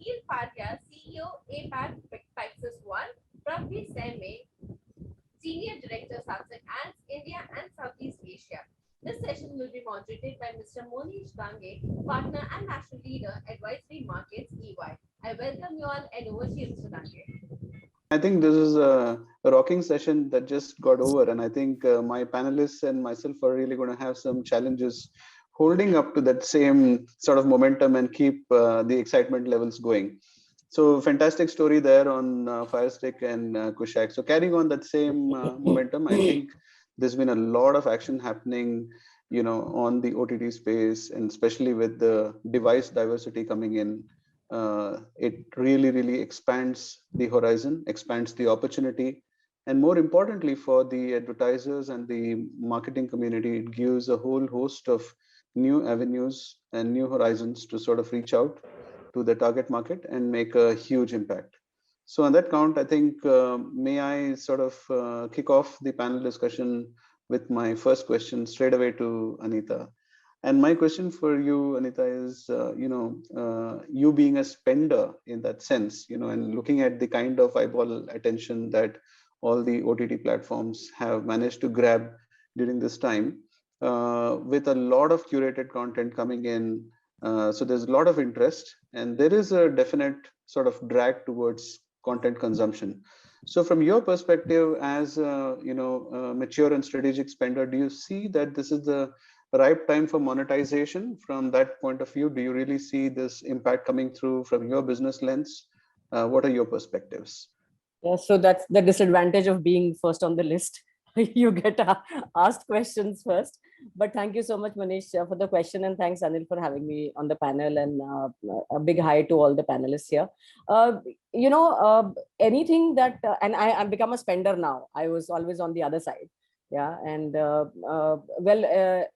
Neel Pandya, CEO, APAC, Pyxis 1, Prabhvir Sahmey, Senior Director, Samsung Ads, India and Southeast Asia. This session will be moderated by Mr. Monish Gange, Partner and National Leader, Advisory Markets, EY. I welcome you all and over to you, Mr. Gange. I think this is a rocking session that just got over, and I think my panelists and myself are really going to have some challenges holding up to that same sort of momentum and keep the excitement levels going. So fantastic story there on Firestick and Kushak. So carrying on that same momentum, I think there's been a lot of action happening, on the OTT space, and especially with the device diversity coming in. It really expands the horizon, expands the opportunity, and more importantly for the advertisers and the marketing community, it gives a whole host of new avenues and new horizons to sort of reach out to the target market and make a huge impact. So on that count, I think may I sort of kick off the panel discussion with my first question straight away to Anita. And my question for you, Anita, is, you being a spender in that sense, and looking at the kind of eyeball attention that all the OTT platforms have managed to grab during this time, with a lot of curated content coming in. So there's a lot of interest, and there is a definite sort of drag towards content consumption. So from your perspective as a, mature and strategic spender, do you see that this is the ripe time for monetization? From that point of view, do you really see this impact coming through from your business lens? What are your perspectives? Yeah, so that's the disadvantage of being first on the list. You get asked questions first. But thank you so much, Manish, for the question, and thanks, Anil, for having me on the panel, and a big hi to all the panelists here. Anything that, and I've become a spender now. I was always on the other side. Yeah, and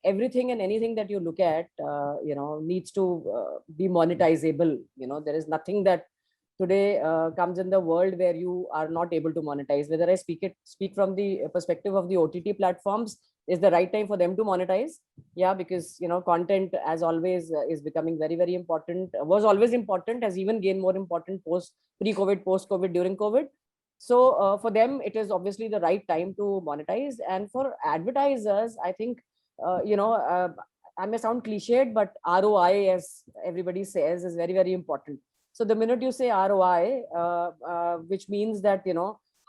everything and anything that you look at, needs to be monetizable. There is nothing that today comes in the world where you are not able to monetize. Whether I speak from the perspective of the OTT platforms, is the right time for them to monetize? Yeah, because content, as always, is becoming very important. Was always important, has even gained more important pre-COVID, post-COVID, during COVID. So for them, it is obviously the right time to monetize. And for advertisers, I think, I may sound cliched, but ROI, as everybody says, is very important. So the minute you say ROI, which means that,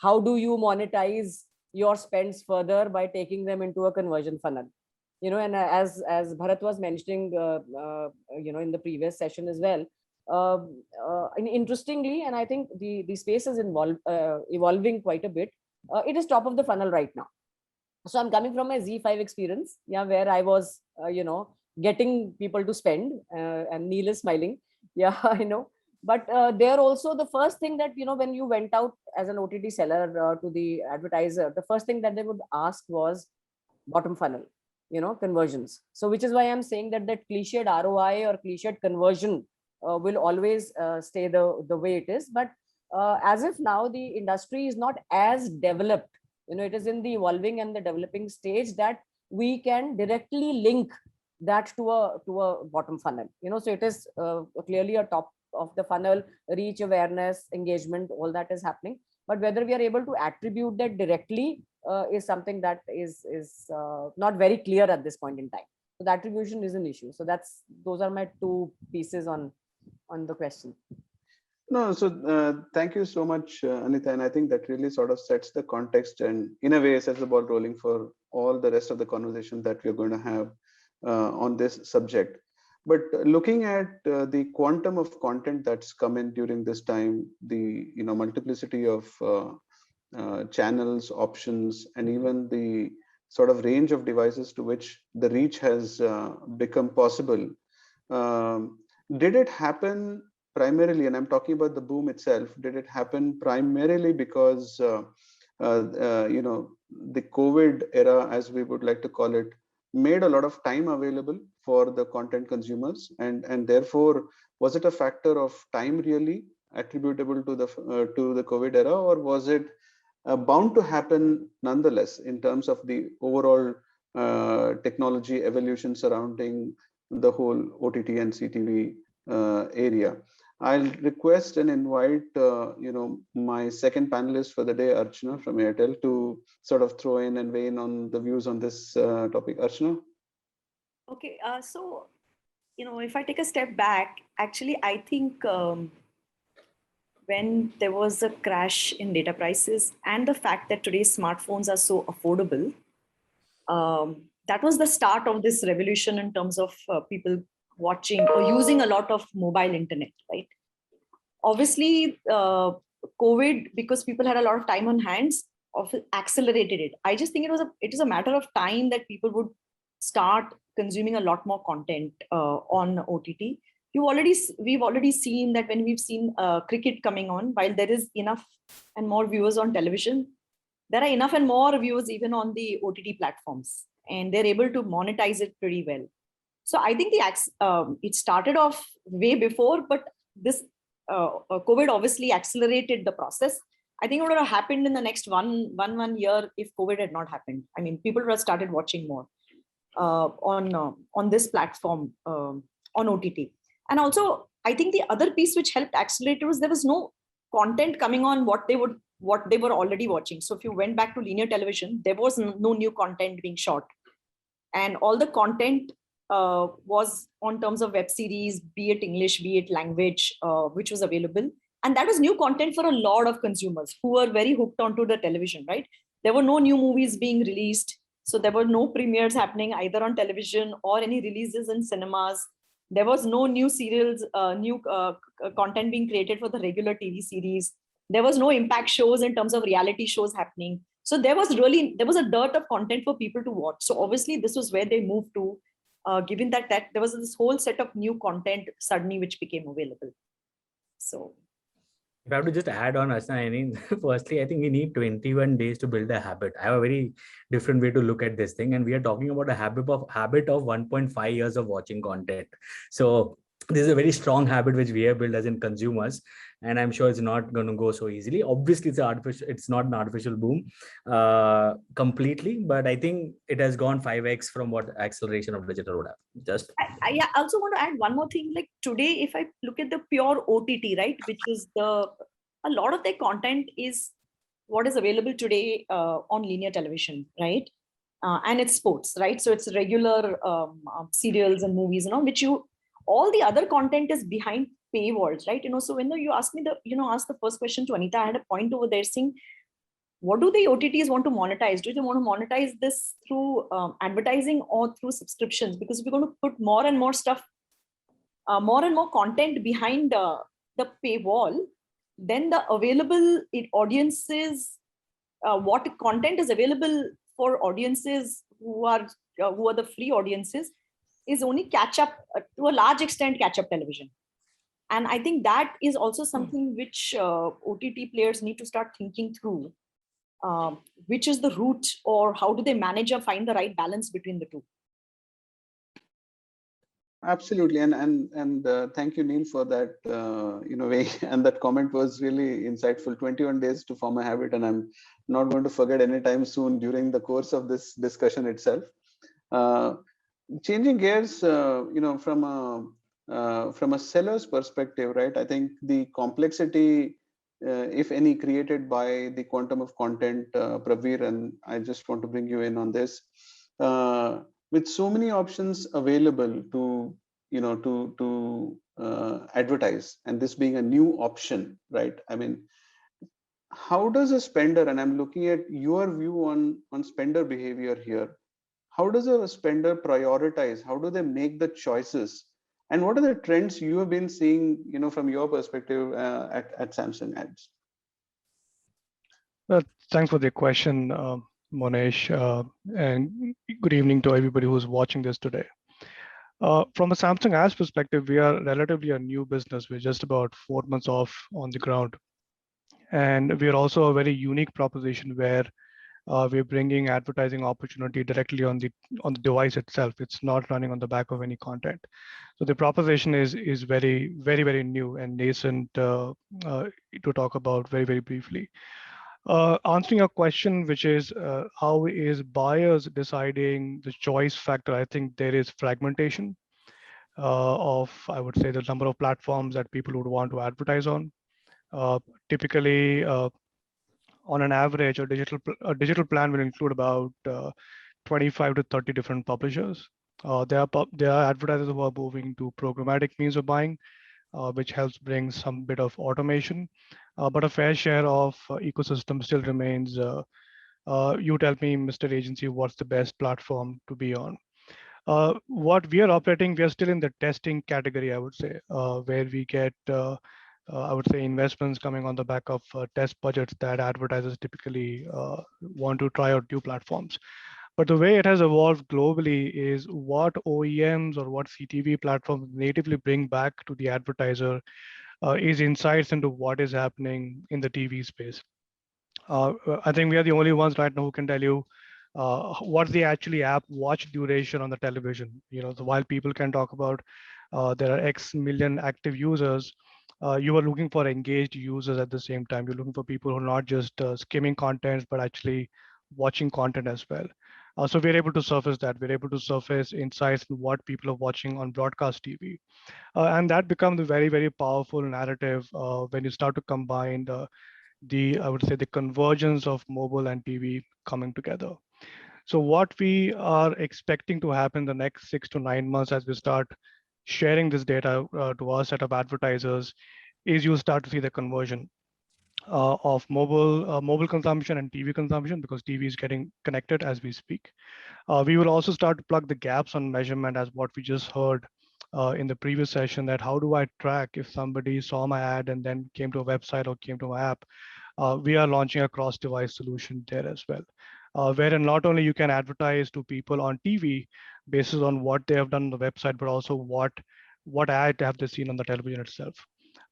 how do you monetize your spends further by taking them into a conversion funnel? And as Bharat was mentioning, in the previous session as well, and interestingly, and I think the space is evolving quite a bit. It is top of the funnel right now. So I'm coming from my Z5 experience, yeah, where I was, getting people to spend, and Neel is smiling. Yeah, I know. But there also, the first thing that, when you went out as an OTT seller to the advertiser, the first thing that they would ask was bottom funnel, conversions. So which is why I'm saying that cliched ROI or cliched conversion will always stay the way it is. But as if now the industry is not as developed, it is in the evolving and the developing stage, that we can directly link that to a bottom funnel. So it is clearly a top of the funnel, reach, awareness, engagement, all that is happening. But whether we are able to attribute that directly is something that is not very clear at this point in time. So the attribution is an issue. So those are my two pieces on the question. No, so thank you so much, Anita. And I think that really sort of sets the context and in a way sets the ball rolling for all the rest of the conversation that we're going to have on this subject. But looking at the quantum of content that's come in during this time, the multiplicity of channels, options, and even the sort of range of devices to which the reach has become possible. Did it happen primarily, and I'm talking about the boom itself, did it happen primarily because the COVID era, as we would like to call it, made a lot of time available for the content consumers, and therefore was it a factor of time really attributable to the COVID era, or was it bound to happen nonetheless in terms of the overall technology evolution surrounding the whole OTT and CTV area? I'll request and invite, my second panelist for the day, Archana from Airtel, to sort of throw in and weigh in on the views on this topic. Archana? Okay, so, if I take a step back, actually, I think when there was a crash in data prices and the fact that today's smartphones are so affordable, that was the start of this revolution in terms of people watching or using a lot of mobile internet, right? Obviously, COVID, because people had a lot of time on hands, accelerated it. I just think it is a matter of time that people would start consuming a lot more content on OTT. We've already seen that when we've seen cricket coming on, while there is enough and more viewers on television, there are enough and more viewers even on the OTT platforms, and they're able to monetize it pretty well. So I think it started off way before, but this COVID obviously accelerated the process. I think it would have happened in the next one year if COVID had not happened. I mean, people would have started watching more on this platform on OTT. And also, I think the other piece which helped accelerate was there was no content coming on what they were already watching. So if you went back to linear television, there was no new content being shot, and all the content was on terms of web series, be it English, be it language, which was available. And that was new content for a lot of consumers who were very hooked onto the television, right? There were no new movies being released. So there were no premieres happening either on television or any releases in cinemas. There was no new serials, new content being created for the regular TV series. There was no impact shows in terms of reality shows happening. So there was a dearth of content for people to watch. So obviously this was where they moved to, given that there was this whole set of new content suddenly which became available. So if I have to just add on, Archana, I mean, firstly, I think we need 21 days to build a habit. I have a very different way to look at this thing. And we are talking about a habit of 1.5 years of watching content. So this is a very strong habit which we have built as in consumers. And I'm sure it's not going to go so easily. Obviously, it's not an artificial boom completely, but I think it has gone 5x from what acceleration of digital would have. I also want to add one more thing. Like today, if I look at the pure OTT, right, which is a lot of their content is what is available today on linear television, right? And it's sports, right? So it's regular serials and movies, which all the other content is behind paywalls, right? So when you ask me ask the first question to Anita, I had a point over there saying, what do the OTTs want to monetize? Do they want to monetize this through advertising or through subscriptions? Because if we're going to put more and more stuff, more and more content behind the paywall, then the available audiences, what content is available for audiences who are the free audiences is only catch up to a large extent, catch up television. And I think that is also something which OTT players need to start thinking through, which is the route, or how do they manage or find the right balance between the two? Absolutely, and thank you, Neel, for that way. And that comment was really insightful. 21 days to form a habit, and I'm not going to forget anytime soon during the course of this discussion itself. Changing gears, from a seller's perspective, right? I think the complexity, if any, created by the quantum of content, Prabhvir, and I just want to bring you in on this. With so many options available to advertise, and this being a new option, right? I mean, how does a spender, and I'm looking at your view on spender behavior here, how does a spender prioritize? How do they make the choices? And what are the trends you have been seeing, from your perspective at Samsung Ads? Thanks for the question, Monesh, and good evening to everybody who's watching this today. From a Samsung Ads perspective, we are relatively a new business. We're just about 4 months off on the ground. And we are also a very unique proposition where we're bringing advertising opportunity directly on the device itself. It's not running on the back of any content. So the proposition is very, very, very new and nascent to talk about very, very briefly. Answering your question, which is how is buyers deciding the choice factor? I think there is fragmentation. of, I would say, the number of platforms that people would want to advertise on. Typically, on an average, a digital plan will include about 25 to 30 different publishers. There are advertisers who are moving to programmatic means of buying, which helps bring some bit of automation. But a fair share of ecosystem still remains. You tell me, Mr. Agency, what's the best platform to be on? What we are operating, we are still in the testing category, I would say, where we get, I would say, investments coming on the back of test budgets that advertisers typically want to try out new platforms. But the way it has evolved globally is what OEMs or what CTV platforms natively bring back to the advertiser is insights into what is happening in the TV space. I think we are the only ones right now who can tell you what's the actually app watch duration on the television. So while people can talk about there are X million active users, you are looking for engaged users at the same time. You're looking for people who are not just skimming content, but actually watching content as well. So we're able to surface that. We're able to surface insights in what people are watching on broadcast TV. And that becomes a very, very powerful narrative when you start to combine I would say, the convergence of mobile and TV coming together. So what we are expecting to happen the next 6 to 9 months as we start sharing this data to our set of advertisers is you start to see the conversion of mobile consumption and TV consumption, because TV is getting connected as we speak. We will also start to plug the gaps on measurement, as what we just heard in the previous session, that how do I track if somebody saw my ad and then came to a website or came to my app. We are launching a cross-device solution there as well, wherein not only you can advertise to people on TV based on what they have done on the website, but also what ad have they seen on the television itself.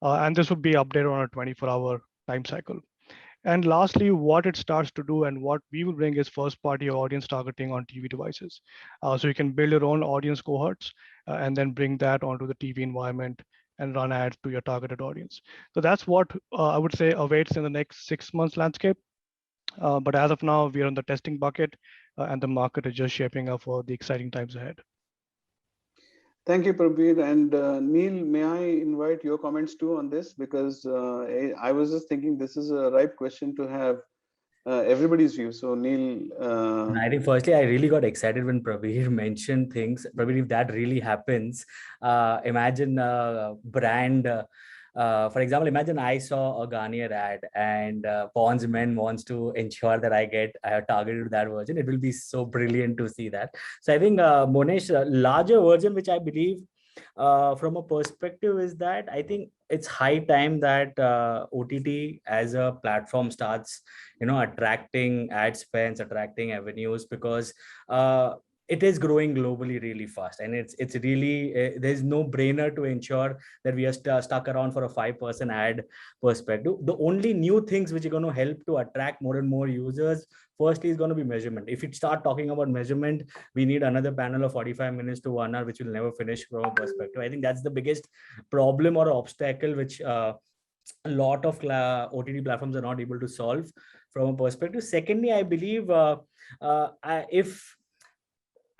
And this would be updated on a 24-hour time cycle. And lastly, what it starts to do and what we will bring is first-party audience targeting on TV devices. So you can build your own audience cohorts and then bring that onto the TV environment and run ads to your targeted audience. So that's what I would say awaits in the next 6 months landscape. But as of now, we are in the testing bucket and the market is just shaping up for the exciting times ahead. Thank you, Prabhvir. And Neel, may I invite your comments too on this? Because I was just thinking this is a ripe question to have everybody's view. So Neel. I think firstly, I really got excited when Prabhvir mentioned things. Prabhvir, if that really happens, imagine a brand. For example, imagine I saw a Garnier ad and Pond's Men wants to ensure that I have targeted that version. It will be so brilliant to see that. So I think Monesh, larger version, which I believe from a perspective is that I think it's high time that OTT as a platform starts, attracting ad spends, attracting avenues, because it is growing globally really fast, and it's really there's no brainer to ensure that we are stuck around for a 5% ad perspective. The only new things which are going to help to attract more and more users, firstly, is going to be measurement. If we start talking about measurement, we need another panel of 45 minutes to 1 hour, which will never finish from a perspective. I think that's the biggest problem or obstacle which a lot of OTT platforms are not able to solve from a perspective. Secondly, I believe if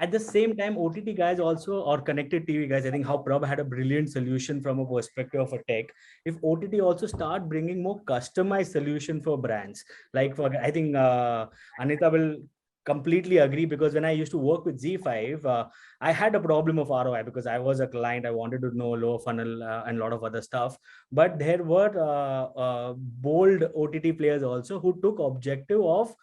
at the same time, OTT guys also, or connected TV guys, I think how Prabh had a brilliant solution from a perspective of a tech. If OTT also start bringing more customized solution for brands, like I think Anita will completely agree, because when I used to work with Z5, I had a problem of ROI because I was a client. I wanted to know lower funnel and a lot of other stuff. But there were bold OTT players also who took objective of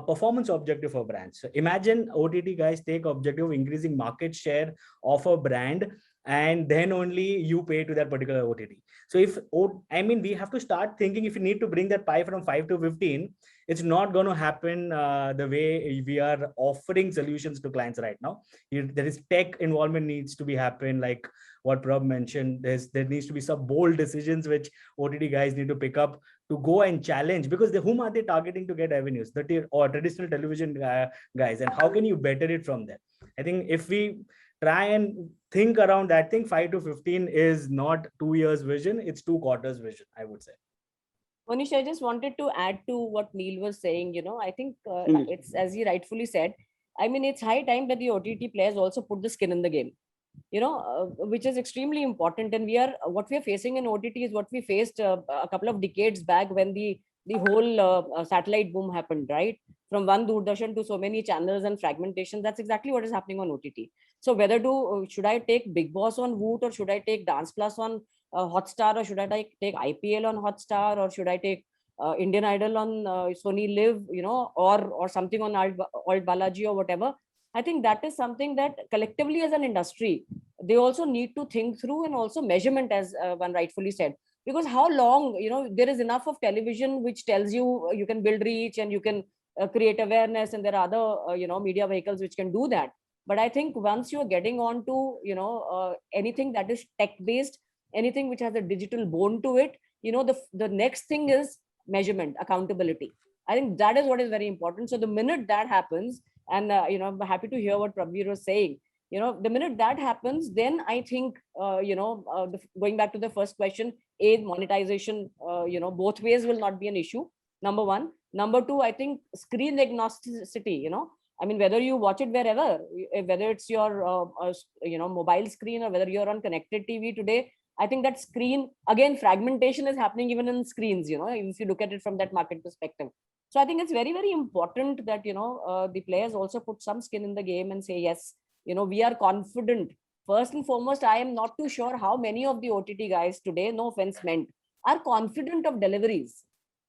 performance objective for brands. So imagine OTT guys take objective of increasing market share of a brand, and then only you pay to that particular OTT. So we have to start thinking, if you need to bring that pie from 5 to 15, it's not going to happen the way we are offering solutions to clients right now. There is tech involvement needs to be happen, like what Prabh mentioned. There needs to be some bold decisions which OTT guys need to pick up to go and challenge, because whom are they targeting to get revenues? Or traditional television guys, and how can you better it from there? I think if we try and think around that thing, 5 to 15 is not 2 years vision, it's 2 quarters vision, I would say. Manish, I just wanted to add to what Neel was saying. I think it's, as he rightfully said, it's high time that the OTT players also put the skin in the game. which is extremely important. And what we are facing in OTT is what we faced a couple of decades back when the whole satellite boom happened, right? From one Doordarshan to so many channels and fragmentation. That's exactly what is happening on OTT. So whether should I take Big Boss on Voot, or should I take Dance Plus on Hotstar, or should I take IPL on Hotstar, or should I take Indian Idol on Sony Live, or something on Alt Balaji or whatever. I think that is something that collectively as an industry, they also need to think through, and also measurement, as one rightfully said. Because how long, there is enough of television which tells you you can build reach and you can create awareness, and there are other, media vehicles which can do that. But I think once you're getting on to, anything that is tech-based, anything which has a digital bone to it, the next thing is measurement, accountability. I think that is what is very important. So the minute that happens, and I'm happy to hear what Prabhvir was saying, the minute that happens, then I think, going back to the first question, monetization, both ways will not be an issue. Number one. Number two, I think screen agnosticity, I mean, whether you watch it wherever, whether it's your, mobile screen, or whether you're on connected TV today, I think that screen, again, fragmentation is happening even in screens, if you look at it from that market perspective. So I think it's very, very important that, the players also put some skin in the game and say, yes, we are confident. First and foremost, I am not too sure how many of the OTT guys today, no offense meant, are confident of deliveries.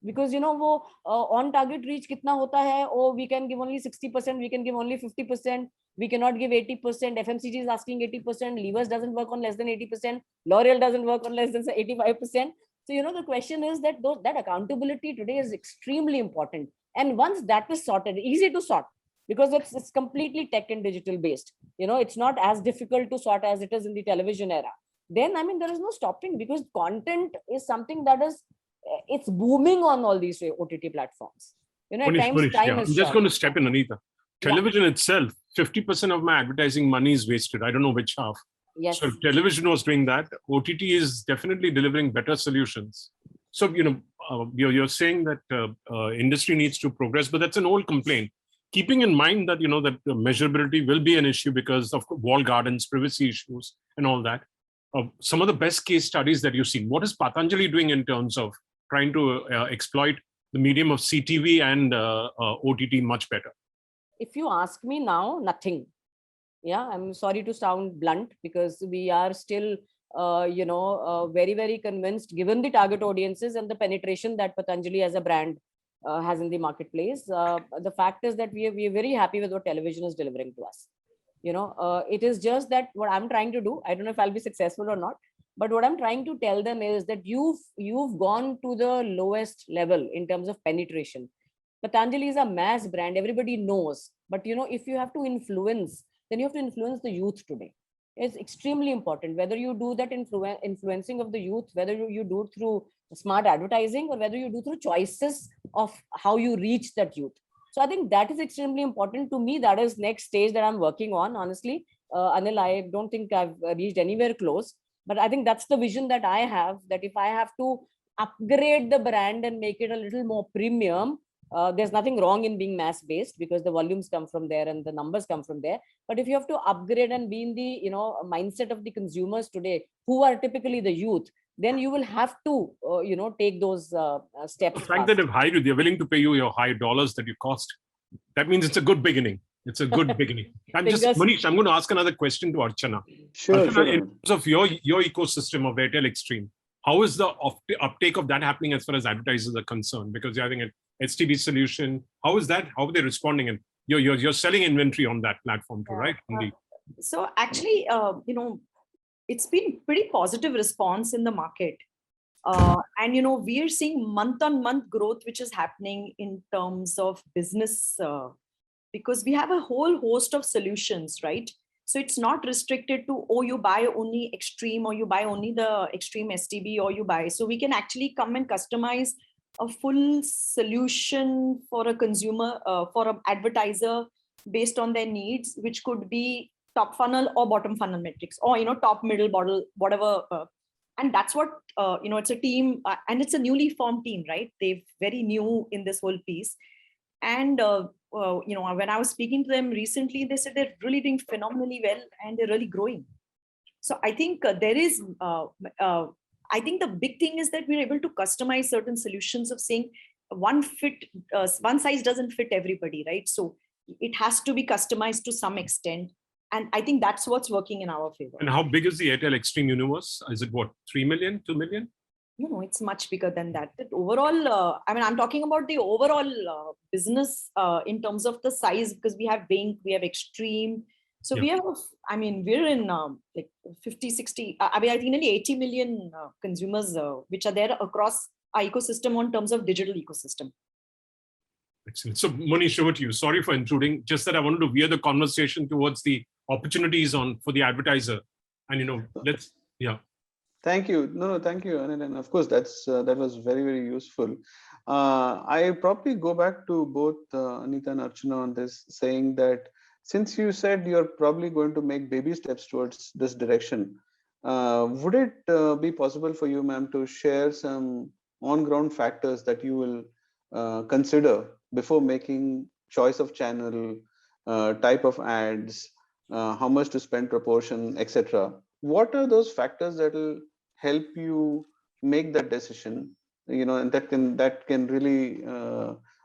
Because, on target reach kitna hota hai, oh, we can give only 60%, we can give only 50%, we cannot give 80%, FMCG is asking 80%, Levers doesn't work on less than 80%, L'Oreal doesn't work on less than 85%. So, the question is that that accountability today is extremely important. And once that is sorted, easy to sort, because it's completely tech and digital based. It's not as difficult to sort as it is in the television era. Then, I mean, there is no stopping, because content is something that is, it's booming on all these OTT platforms. At times time is I'm just going to step in, Anita. Television itself, 50% of my advertising money is wasted. I don't know which half. Yes. So if television was doing that, OTT is definitely delivering better solutions. So, you're saying that industry needs to progress, but that's an old complaint. Keeping in mind that, that measurability will be an issue because of walled gardens, privacy issues, and all that. Some of the best case studies that you've seen, what is Patanjali doing in terms of trying to exploit the medium of CTV and OTT much better? If you ask me now, nothing. Yeah, I'm sorry to sound blunt, because we are still, very, very convinced, given the target audiences and the penetration that Patanjali as a brand has in the marketplace. The fact is that we are very happy with what television is delivering to us. It is just that what I'm trying to do, I don't know if I'll be successful or not, but what I'm trying to tell them is that you've gone to the lowest level in terms of penetration. Patanjali is a mass brand, everybody knows, but if you have to influence, then you have to influence the youth today. It's extremely important, whether you do that influencing of the youth, whether you do it through smart advertising, or whether you do through choices of how you reach that youth. So I think that is extremely important to me. That is next stage that I'm working on. Honestly, Anil, I don't think I've reached anywhere close, but I think that's the vision that I have, that if I have to upgrade the brand and make it a little more premium, there's nothing wrong in being mass based, because the volumes come from there and the numbers come from there. But if you have to upgrade and be in the mindset of the consumers today, who are typically the youth, then you will have to take those steps. The fact that they've hired you, they're willing to pay you your high dollars that you cost, that means it's a good beginning. It's a good beginning. Manish, I'm going to ask another question to Archana. Sure. Archana, in terms of your ecosystem of Airtel Extreme, how is the uptake of that happening as far as advertisers are concerned? Because you're having an STB solution. How is that? How are they responding? And you're selling inventory on that platform too, right? So actually, it's been pretty positive response in the market. And, we are seeing month-on-month growth, which is happening in terms of business, because we have a whole host of solutions, right? So it's not restricted to, oh, you buy only Extreme, or you buy only the Extreme STB, or you buy. So we can actually come and customize a full solution for a consumer, for an advertiser, based on their needs, which could be top funnel or bottom funnel metrics, or top, middle, bottom, whatever. And that's what it's a team, and it's a newly formed team, right? They're very new in this whole piece. And when I was speaking to them recently, they said they're really doing phenomenally well and they're really growing. So I think there is, I think the big thing is that we're able to customize certain solutions of saying one size doesn't fit everybody, right? So it has to be customized to some extent. And I think that's what's working in our favor. And how big is the Airtel Extreme universe? Is it what, 3 million, 2 million? No, it's much bigger than that. That overall, I mean, I'm talking about the overall business in terms of the size, because we have Wink, we have Extreme. So we have, I mean, we're in like 50, 60, I mean, I think nearly 80 million consumers which are there across our ecosystem on terms of digital ecosystem. Excellent. So Monish, over to you. Sorry for intruding. Just that I wanted to veer the conversation towards the opportunities for the advertiser. And, let's, Thank you. No, thank you, Anil. And of course, that was very, very useful. I probably go back to both Anita and Archana on this, saying that since you said you're probably going to make baby steps towards this direction, would it be possible for you, ma'am, to share some on-ground factors that you will consider before making choice of channel, type of ads, how much to spend proportion, etc.? What are those factors that will help you make that decision, and that can really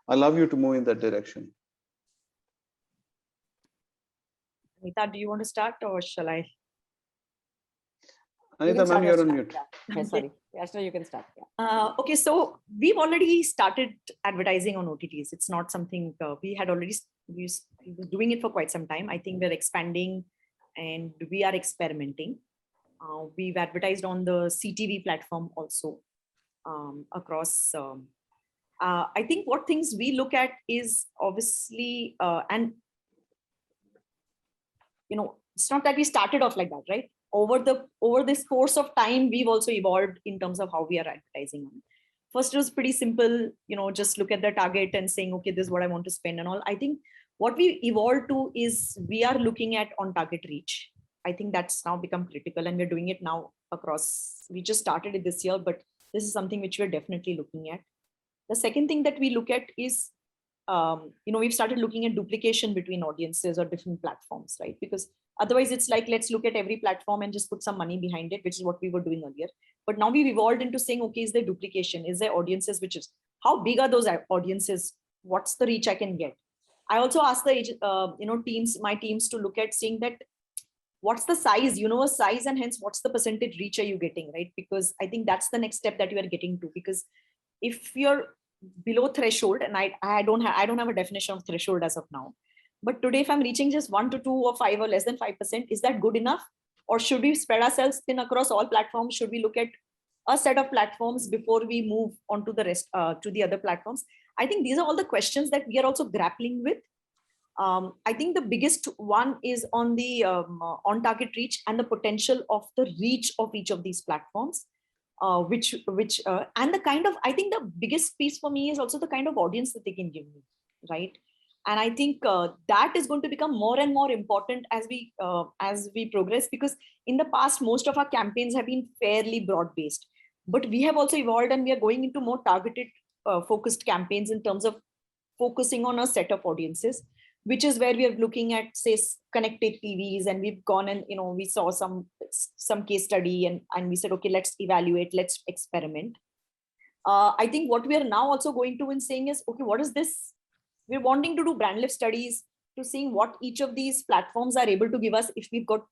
allow you to move in that direction? Anita, do you want to start or shall I? Anita, ma'am, you're on mute. Yeah, sorry. Ashna, you can start. Okay, so we've already started advertising on OTTs. It's not something we were doing it for quite some time. I think we're expanding and we are experimenting. We've advertised on the CTV platform also across. I think what things we look at is obviously, and it's not that we started off like that, right? Over this course of time, we've also evolved in terms of how we are advertising on. First, it was pretty simple, just look at the target and saying, okay, this is what I want to spend and all. I think what we evolved to is we are looking at on target reach. I think that's now become critical, and we're doing it now across. We just started it this year, but this is something which we're definitely looking at. The second thing that we look at is, we've started looking at duplication between audiences or different platforms, right? Because otherwise it's like, let's look at every platform and just put some money behind it, which is what we were doing earlier. But now we've evolved into saying, okay, is there duplication? Is there audiences, how big are those audiences? What's the reach I can get? I also asked the my teams to look at saying that, what's the size, size, and hence what's the percentage reach are you getting, right? Because I think that's the next step that you are getting to. Because if you're below threshold, and I don't have a definition of threshold as of now, but today if I'm reaching just 1 to 2 or 5 or less than 5%, is that good enough? Or should we spread ourselves thin across all platforms? Should we look at a set of platforms before we move on to the rest, to the other platforms? I think these are all the questions that we are also grappling with. I think the biggest one is on the on-target reach and the potential of the reach of each of these platforms, and the kind of, I think the biggest piece for me is also the kind of audience that they can give me, right? And I think that is going to become more and more important as we progress, because in the past, most of our campaigns have been fairly broad-based, but we have also evolved and we are going into more targeted, focused campaigns in terms of focusing on a set of audiences, which is where we are looking at, say, connected TVs, and we've gone and, we saw some case study and we said, okay, let's evaluate, let's experiment. I think what we are now also going to and saying is, okay, what is this? We're wanting to do brand lift studies to seeing what each of these platforms are able to give us. If we've got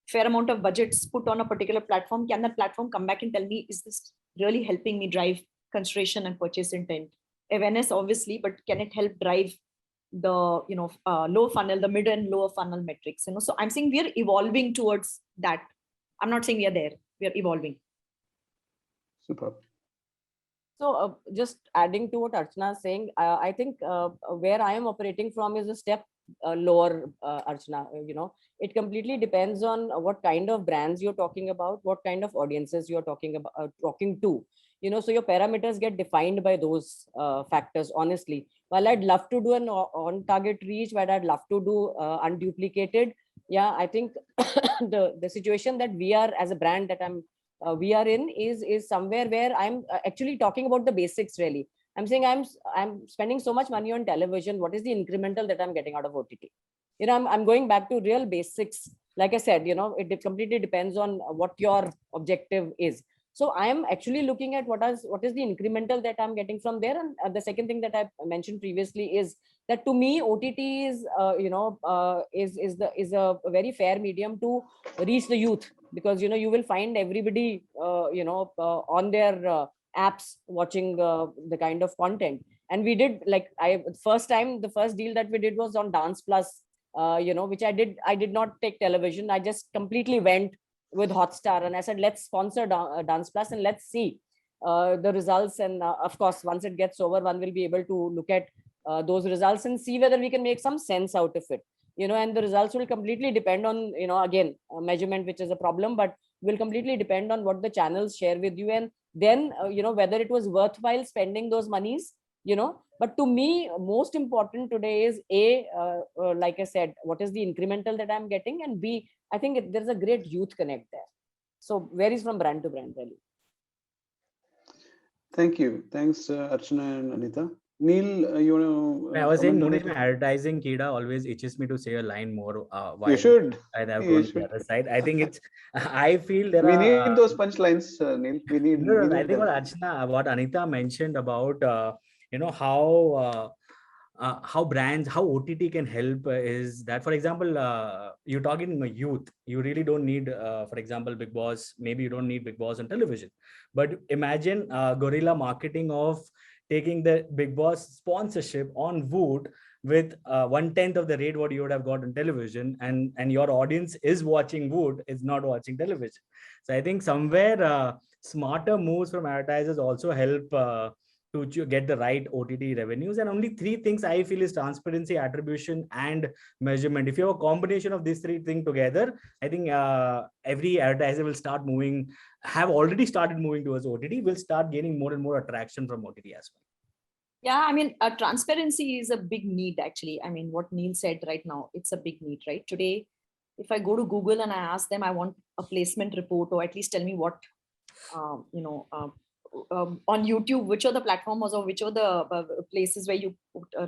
fair amount of budgets put on a particular platform, can that platform come back and tell me, is this really helping me drive consideration and purchase intent? Awareness, obviously, but can it help drive the low funnel, the mid and lower funnel metrics? So I'm saying we are evolving towards that. I'm not saying we are there, we are evolving. Superb. So just adding to what Archana is saying, I think where I am operating from is a step lower, Archana. It completely depends on what kind of brands you're talking about, what kind of audiences you're talking to. So your parameters get defined by those factors, honestly. While I'd love to do an on-target reach, while I'd love to do unduplicated, I think the situation that we are as a brand that we are in is somewhere where I'm actually talking about the basics, really. I'm saying I'm spending so much money on television. What is the incremental that I'm getting out of OTT? I'm going back to real basics like I said, it completely depends on what your objective is. So I am actually looking at what is the incremental that I'm getting from there. And the second thing that I mentioned previously is that to me, OTT is, is a very fair medium to reach the youth, because, you will find everybody, on their apps watching the kind of content. And we did, like, the first deal that we did was on Dance Plus, which I did not take television. I just completely went with Hotstar, and I said, let's sponsor Dance Plus and let's see the results. And of course, once it gets over, one will be able to look at those results and see whether we can make some sense out of it. And the results will completely depend on, again, measurement, which is a problem, but will completely depend on what the channels share with you. And then, whether it was worthwhile spending those monies, but to me, most important today is like I said, what is the incremental that I'm getting, and B, I think there's a great youth connect there. So varies from brand to brand, really. Thank you. Thanks, Archana and Anita. Neel, you want to? I was saying, Monish, my advertising Kida always itches me to say a line more. While you should. And I've gone to the other side. I think it's. I feel there we are. need those punchlines, Neel. We need. No, we need I think what them. Archana, what Anita mentioned about, how brands, how OTT can help is that, for example, you're talking youth, you really don't need, for example, Big Boss. Maybe you don't need Big Boss on television, but imagine guerrilla marketing of taking the Big Boss sponsorship on Voot with 1/10 of the rate what you would have got on television, and your audience is watching Voot, is not watching television. So I think somewhere smarter moves from advertisers also help to get the right OTT revenues. And only three things I feel is transparency, attribution, and measurement. If you have a combination of these three things together, I think every advertiser will start moving, have already started moving towards OTT, will start gaining more and more attraction from OTT as well. Yeah, I mean, transparency is a big need, actually. I mean, what Neel said right now, it's a big need, right? Today, if I go to Google and I ask them, I want a placement report, or at least tell me what, on YouTube, which are the platforms or which are the places where you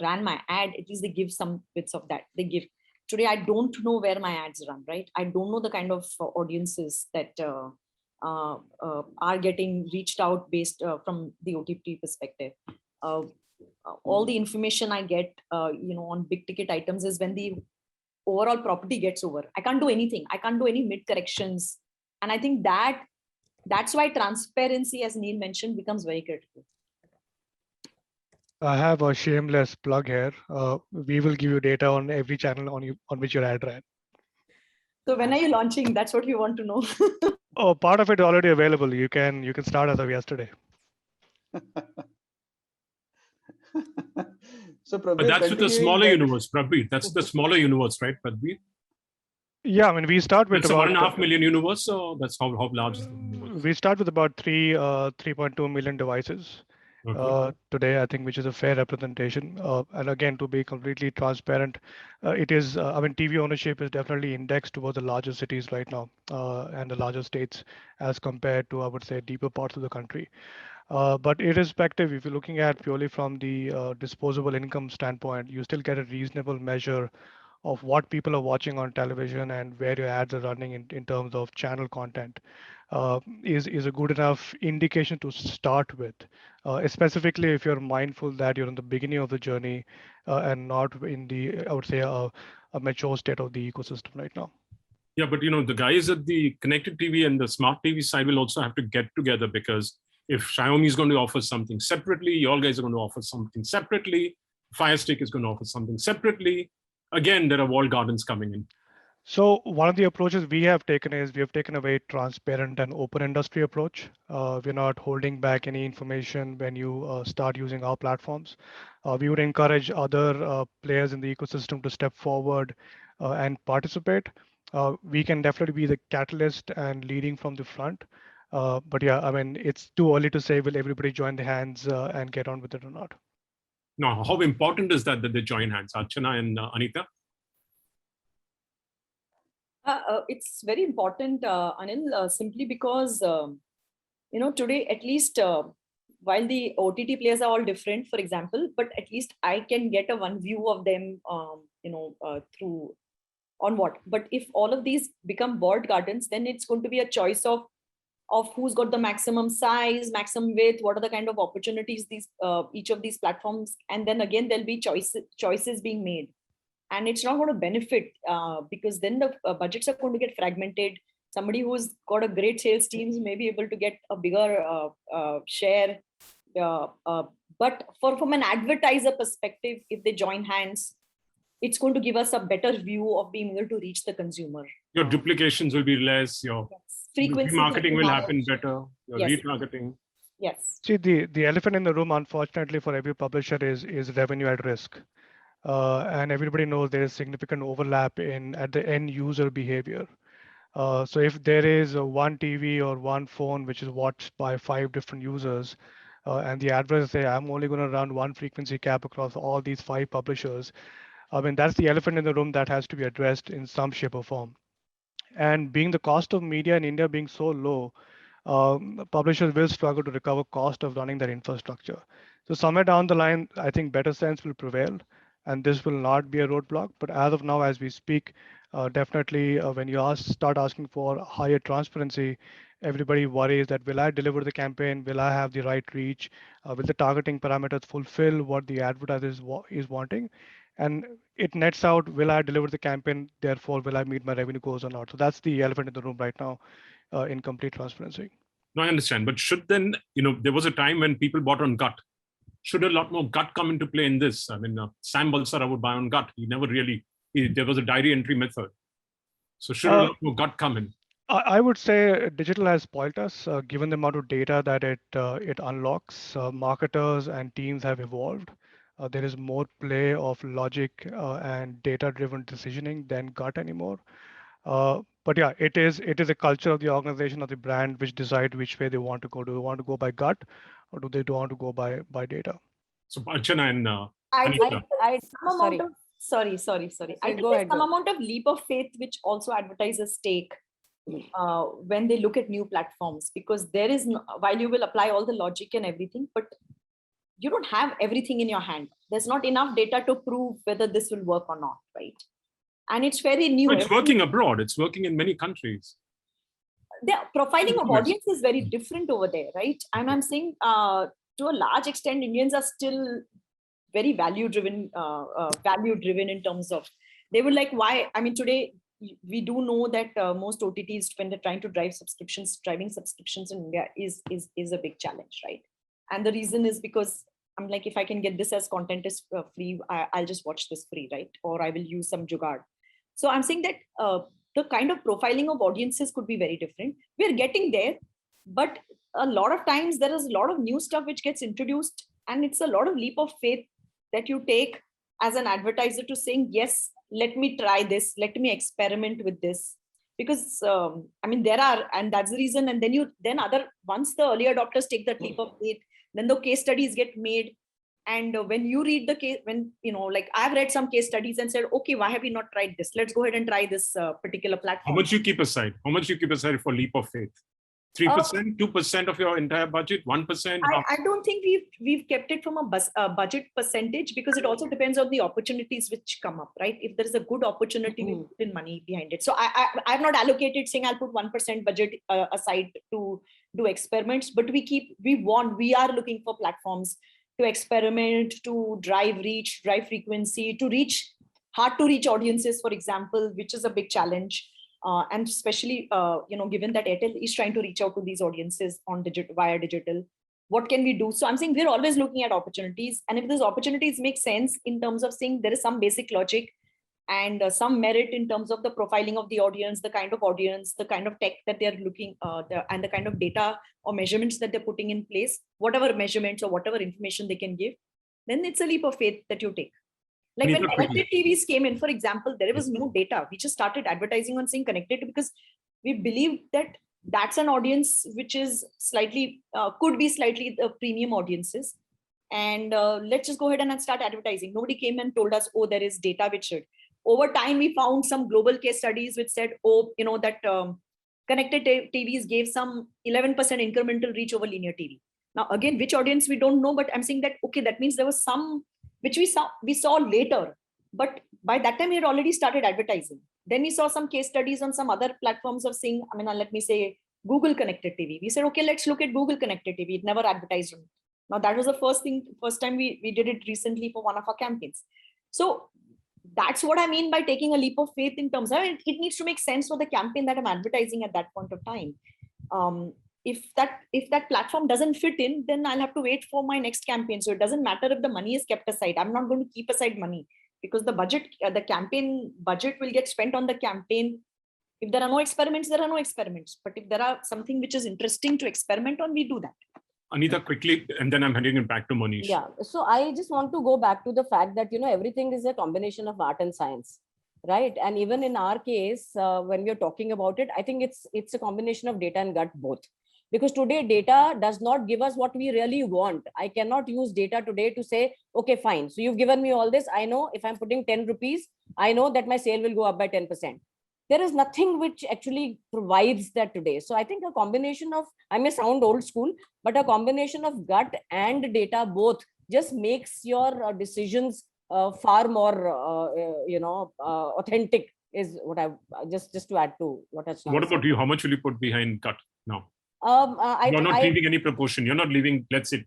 ran my ad, at least they give some bits of that. They give. Today, I don't know where my ads run, right? I don't know the kind of audiences that are getting reached out based from the OTT perspective. All the information I get, on big ticket items is when the overall property gets over. I can't do anything. I can't do any mid corrections. And I think that's why transparency, as Neel mentioned, becomes very critical. I have a shameless plug here. We will give you data on every channel on which your ad ran. So when are you launching? That's what you want to know. Oh, part of it is already available. You can start as of yesterday. So Prabhvir, but that's with the smaller universe, Prabhvir. That's the smaller universe, right, Prabhvir? Yeah, I mean, we start with it's about 1.5 million universe. So that's how large is the universe. We start with about 3.2 million devices. Today, I think, which is a fair representation. And again, to be completely transparent, it is, I mean, TV ownership is definitely indexed towards the larger cities right now and the larger states as compared to, I would say, deeper parts of the country. But irrespective, if you're looking at purely from the disposable income standpoint, you still get a reasonable measure of what people are watching on television and where your ads are running in terms of channel content. Is a good enough indication to start with, specifically if you're mindful that you're in the beginning of the journey and not in the, I would say, a mature state of the ecosystem right now. Yeah, but the guys at the connected TV and the smart TV side will also have to get together, because if Xiaomi is going to offer something separately, you all guys are going to offer something separately, Fire Stick is going to offer something separately. Again, there are walled gardens coming in. So one of the approaches we have taken is we have taken a very transparent and open industry approach. We're not holding back any information when you start using our platforms. We would encourage other players in the ecosystem to step forward and participate. We can definitely be the catalyst and leading from the front. But yeah, I mean, it's too early to say will everybody join the hands and get on with it or not. Now, how important is that they join hands, Archana and Anita? It's very important, Anil, simply because, today, at least while the OTT players are all different, for example, but at least I can get one view of them, through on what. But if all of these become walled gardens, then it's going to be a choice of who's got the maximum size, maximum width, what are the kind of opportunities these each of these platforms, and then again there'll be choices being made, and it's not going to benefit because then the budgets are going to get fragmented. Somebody who's got a great sales teams may be able to get a bigger share, but from an advertiser perspective, if they join hands, it's going to give us a better view of being able to reach the consumer. Your duplications will be less, your frequency marketing will happen better, your Yes. retargeting. Yes. See, the elephant in the room, unfortunately, for every publisher is revenue at risk. And everybody knows there is significant overlap at the end user behavior. So if there is one TV or one phone which is watched by 5 different users, and the advertiser say, I'm only going to run one frequency cap across all these 5 publishers, I mean, that's the elephant in the room that has to be addressed in some shape or form. And being the cost of media in India being so low, publishers will struggle to recover cost of running their infrastructure. So somewhere down the line, I think better sense will prevail, and this will not be a roadblock. But as of now, as we speak, definitely when you start asking for higher transparency, everybody worries that will I deliver the campaign? Will I have the right reach? Will the targeting parameters fulfill what the advertiser is wanting? And it nets out, will I deliver the campaign? Therefore, will I meet my revenue goals or not? So that's the elephant in the room right now in complete transparency. No, I understand. But should then, there was a time when people bought on gut. Should a lot more gut come into play in this? I mean, Sam Balsara would buy on gut. He never really, there was a diary entry method. So should a lot more gut come in? I would say digital has spoiled us, given the amount of data that it unlocks. Marketers and teams have evolved. There is more play of logic and data-driven decisioning than gut anymore. But yeah, it is a culture of the organization or the brand which decide which way they want to go. Do they want to go by gut, or do they want to go by data? So Archana and Sorry. I think Sorry, go ahead, some amount of leap of faith which also advertisers take when they look at new platforms, because there is while you will apply all the logic and everything, but you don't have everything in your hand. There's not enough data to prove whether this will work or not, right? And it's very new. It's working abroad. It's working in many countries. The profiling of audience is very different over there, right? And I'm saying to a large extent, Indians are still very value driven in terms of, they would like, why? I mean, today we do know that most OTTs, when they're trying to driving subscriptions in India is a big challenge, right? And the reason is because I'm like, if I can get this as content is free, I'll just watch this free, right? Or I will use some jugaad. So I'm saying that the kind of profiling of audiences could be very different. We're getting there, but a lot of times there is a lot of new stuff which gets introduced, and it's a lot of leap of faith that you take as an advertiser to saying, yes, let me try this, let me experiment with this. Because I mean, and that's the reason. And then once the early adopters take that leap of faith, then the case studies get made. And when you read the case, like I've read some case studies and said, okay, why have we not tried this? Let's go ahead and try this particular platform. How much you keep aside? How much you keep aside for leap of faith? 3%, 2% of your entire budget, 1%? I don't think we've kept it from a budget percentage, because it also depends on the opportunities which come up, right? If there is a good opportunity, we put in money behind it. So I've not allocated saying I'll put 1% budget aside to do experiments, but we are looking for platforms to experiment, to drive reach, drive frequency, to reach hard to reach audiences, for example, which is a big challenge. And especially, given that Airtel is trying to reach out to these audiences on via digital, what can we do? So I'm saying we're always looking at opportunities, and if those opportunities make sense in terms of saying there is some basic logic and some merit in terms of the profiling of the audience, the kind of tech that they're looking and the kind of data or measurements that they're putting in place, whatever measurements or whatever information they can give, then it's a leap of faith that you take. Like when connected TVs came in, for example, there was no data. We just started advertising on saying connected because we believe that that's an audience which is could be slightly the premium audiences. And let's just go ahead and start advertising. Nobody came and told us, oh, there is data which should. Over time, we found some global case studies which said, connected TVs gave some 11% incremental reach over linear TV. Now, again, which audience we don't know, but I'm saying that, okay, that means there was some which we saw later, but by that time, he had already started advertising. Then we saw some case studies on some other platforms of saying, I mean, let me say Google Connected TV. We said, okay, let's look at Google Connected TV. It never advertised on it. Now that was the first time we did it recently for one of our campaigns. So that's what I mean by taking a leap of faith in terms of it needs to make sense for the campaign that I'm advertising at that point of time. If that platform doesn't fit in, then I'll have to wait for my next campaign. So it doesn't matter if the money is kept aside. I'm not going to keep aside money because the budget, the campaign budget will get spent on the campaign. If there are no experiments, there are no experiments. But if there are something which is interesting to experiment on, we do that. Anita, quickly, and then I'm handing it back to Manish. Yeah. So I just want to go back to the fact that, everything is a combination of art and science, right? And even in our case, when we are talking about it, I think it's a combination of data and gut both. Because today data does not give us what we really want. I cannot use data today to say, okay, fine. So you've given me all this. I know if I'm putting 10 rupees, I know that my sale will go up by 10%. There is nothing which actually provides that today. So I think a combination of, I may sound old school, but a combination of gut and data both just makes your decisions far more, authentic is what I just to add to what Archana What said. about you? How much will you put behind gut now? You're not leaving any proportion. You're not leaving, let's say,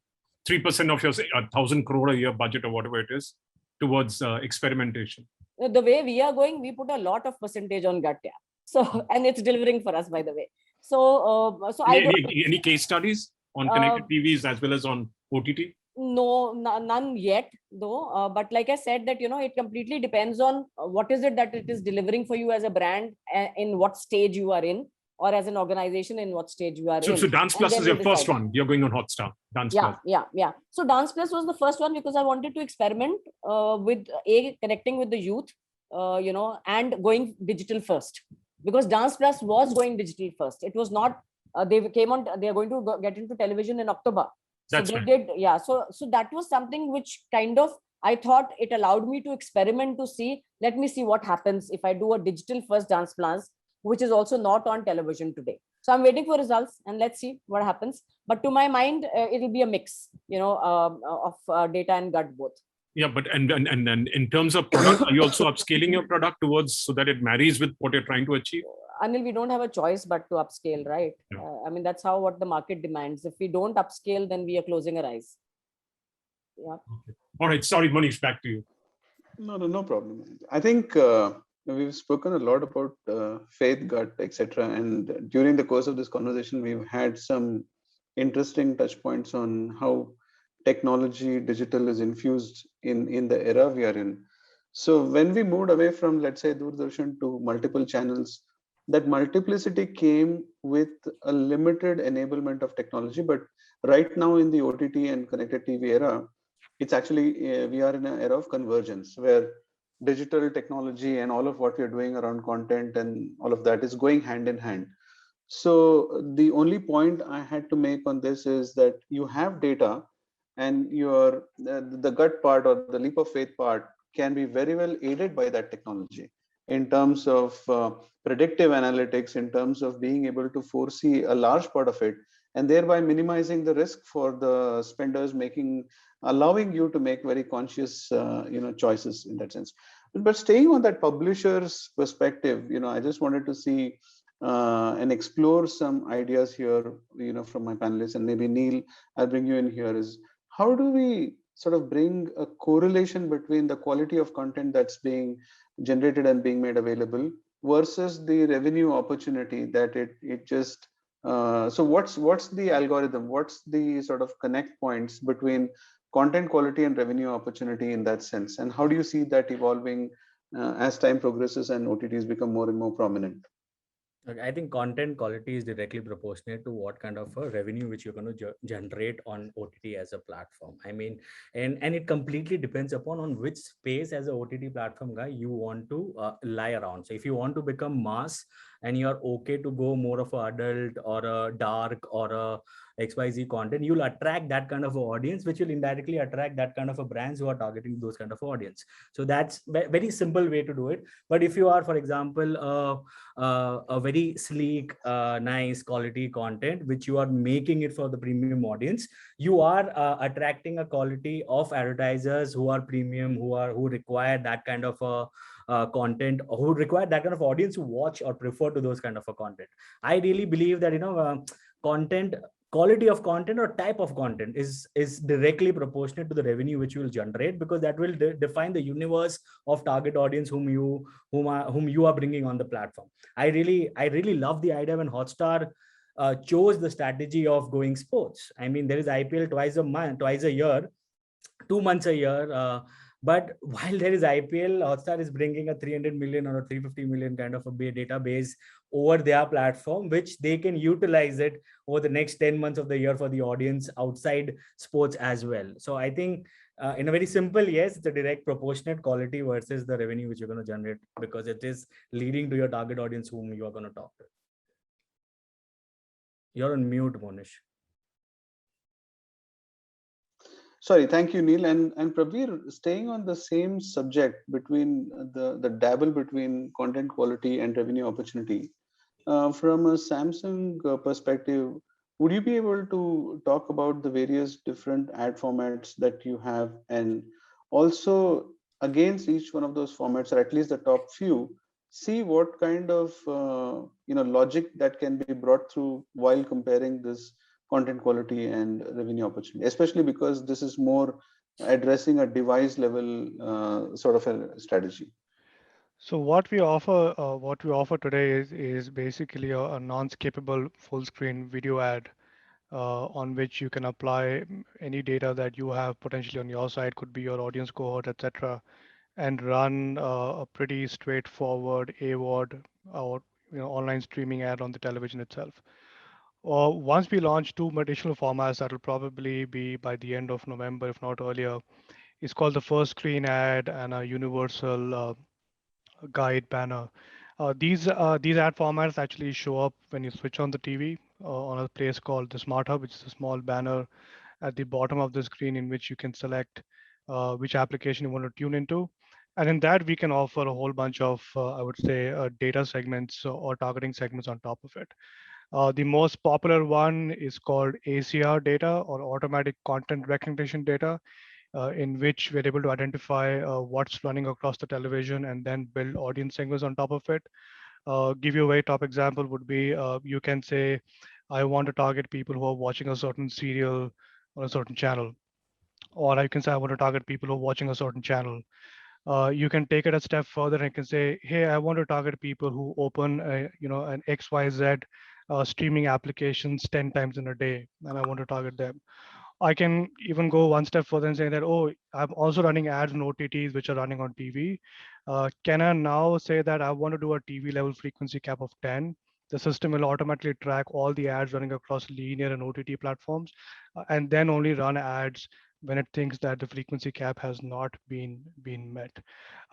3% of your 1,000 crore a year budget or whatever it is towards experimentation. The way we are going, we put a lot of percentage on gut, yeah. So, and it's delivering for us, by the way. So, any case studies on connected TVs as well as on OTT? No, none yet, though. But like I said, that it completely depends on what is it that it is delivering for you as a brand, in what stage you are in, or as an organization in what stage you are in. So Dance Plus is your first one. You're going on Hotstar. Dance Plus. Yeah. So Dance Plus was the first one because I wanted to experiment with connecting with the youth, and going digital first. Because Dance Plus was going digital first. It was not. They came on. They are going to get into television in October. So That's they right. did. Yeah. So that was something which kind of, I thought it allowed me to experiment to see. Let me see what happens if I do a digital first Dance Plus, which is also not on television today. So I'm waiting for results and let's see what happens. But to my mind, it will be a mix, of data and gut both. Yeah, but and in terms of product, are you also upscaling your product towards so that it marries with what you're trying to achieve? Anil, we don't have a choice but to upscale, right? Yeah. I mean, that's how what the market demands. If we don't upscale, then we are closing our eyes. Yeah. Okay. All right. Sorry, Manish, back to you. No problem. I think we've spoken a lot about faith, gut, etc. And during the course of this conversation, we've had some interesting touch points on how technology, digital is infused in the era we are in. So when we moved away from, let's say, Doordarshan to multiple channels, that multiplicity came with a limited enablement of technology. But right now in the OTT and connected TV era, it's actually, we are in an era of convergence where digital technology and all of what we're doing around content and all of that is going hand in hand. So the only point I had to make on this is that you have data, and your the gut part or the leap of faith part can be very well aided by that technology in terms of predictive analytics, in terms of being able to foresee a large part of it, and thereby minimizing the risk for the spenders, allowing you to make very conscious choices in that sense. But staying on that publisher's perspective, I just wanted to see and explore some ideas here, from my panelists, and maybe Neel, I'll bring you in here, is how do we sort of bring a correlation between the quality of content that's being generated and being made available versus the revenue opportunity that it just so what's the algorithm, what's the sort of connect points between content quality and revenue opportunity in that sense, and how do you see that evolving as time progresses and OTTs become more and more prominent? I think content quality is directly proportionate to what kind of a revenue which you're going to generate on OTT as a platform. I mean, and it completely depends upon on which space as a OTT platform guy you want to lie around. So if you want to become mass, and you're okay to go more of a adult or a dark or a XYZ content, you'll attract that kind of audience, which will indirectly attract that kind of a brands who are targeting those kind of audience. So that's very simple way to do it. But if you are, for example, a very sleek, nice quality content, which you are making it for the premium audience, you are attracting a quality of advertisers who are premium, who require that kind of content, who require that kind of audience who watch or prefer to those kind of a content. I really believe that content, quality of content or type of content is directly proportionate to the revenue which you will generate, because that will define the universe of target audience whom you are bringing on the platform. I really love the idea when Hotstar chose the strategy of going sports. I mean, there is IPL twice a year, 2 months a year. But while there is IPL, Hotstar is bringing a 300 million or a 350 million kind of a database over their platform, which they can utilize it over the next 10 months of the year for the audience outside sports as well. So I think in a very simple, yes, it's a direct proportionate quality versus the revenue which you're going to generate, because it is leading to your target audience whom you are going to talk to. You're on mute, Monish. Sorry, thank you, Neel. And Prabhvir, staying on the same subject between the dabble between content quality and revenue opportunity, from a Samsung perspective, would you be able to talk about the various different ad formats that you have, and also against each one of those formats, or at least the top few, see what kind of logic that can be brought through while comparing this content quality and revenue opportunity, especially because this is more addressing a device level sort of a strategy. So what we offer today is basically a non-skippable full screen video ad on which you can apply any data that you have potentially on your side, could be your audience cohort, etc., and run a pretty straightforward AVOD or online streaming ad on the television itself. Once we launch two additional formats that will probably be by the end of November, if not earlier, it's called the first screen ad and a universal guide banner. These ad formats actually show up when you switch on the TV on a place called the Smart Hub, which is a small banner at the bottom of the screen in which you can select which application you want to tune into. And in that, we can offer a whole bunch of, I would say, data segments or targeting segments on top of it. The most popular one is called ACR data, or automatic content recognition data, in which we're able to identify what's running across the television and then build audience segments on top of it. Give you a very top example would be, you can say, I want to target people who are watching a certain serial on a certain channel. Or I can say I want to target people who are watching a certain channel. You can take it a step further and can say, hey, I want to target people who open an XYZ streaming applications 10 times in a day, and I want to target them. I can even go one step further and say that, oh, I'm also running ads on OTTs which are running on TV. Can I now say that I want to do a TV level frequency cap of 10? The system will automatically track all the ads running across linear and OTT platforms, and then only run ads when it thinks that the frequency cap has not been met.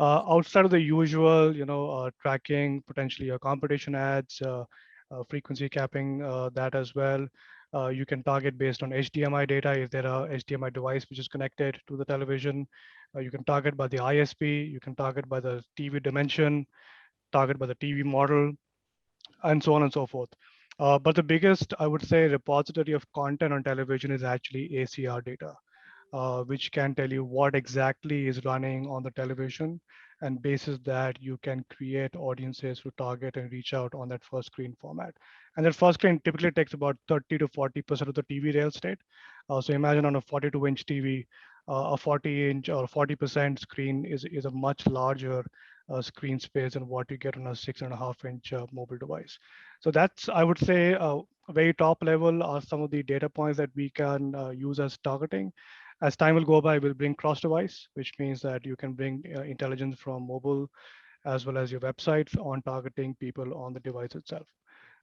Outside of the usual, tracking, potentially your competition ads, frequency capping, that as well. You can target based on HDMI data. Is there a HDMI device which is connected to the television? You can target by the ISP. You can target by the TV dimension, target by the TV model, and so on and so forth. But the biggest, I would say, repository of content on television is actually ACR data, which can tell you what exactly is running on the television. And basis that, you can create audiences to target and reach out on that first screen format. And that first screen typically takes about 30 to 40% of the TV real estate. So imagine on a 42-inch TV, a 40-inch or 40% screen is a much larger screen space than what you get on a 6.5-inch mobile device. So that's, I would say, very top level are some of the data points that we can use as targeting. As time will go by, we'll bring cross-device, which means that you can bring intelligence from mobile as well as your websites on targeting people on the device itself.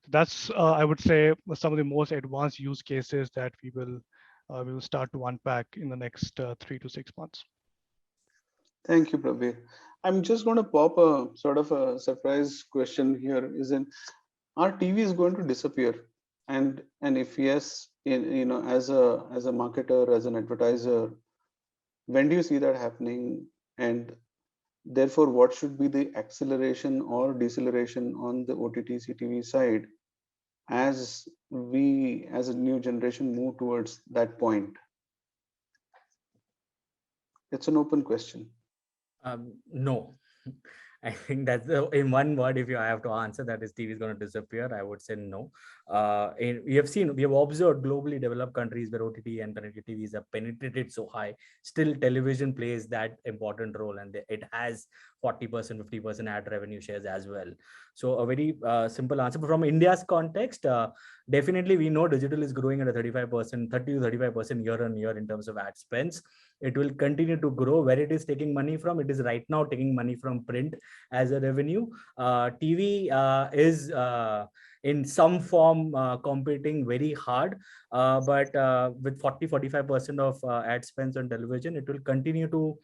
So that's, I would say, some of the most advanced use cases that we will start to unpack in the next 3 to 6 months. Thank you, Prabhvir. I'm just going to pop a sort of a surprise question here. Are TVs going to disappear? And if yes, as a marketer, as an advertiser, when do you see that happening? And therefore, what should be the acceleration or deceleration on the OTT CTV side as we, as a new generation, move towards that point? It's an open question. No. I think that's in one word. If you have to answer that, is TV is going to disappear? I would say no. We have observed globally developed countries where OTT and connected TVs have penetrated so high. Still, television plays that important role, and it has 40%, 50% ad revenue shares as well. So a very simple answer. But from India's context, definitely we know digital is growing at a 35%, 30 to 35% year on year in terms of ad spends. It will continue to grow. Where it is taking money from, it is right now taking money from print as a revenue. TV is in some form competing very hard, but with 40-45% of ad spends on television, it will continue to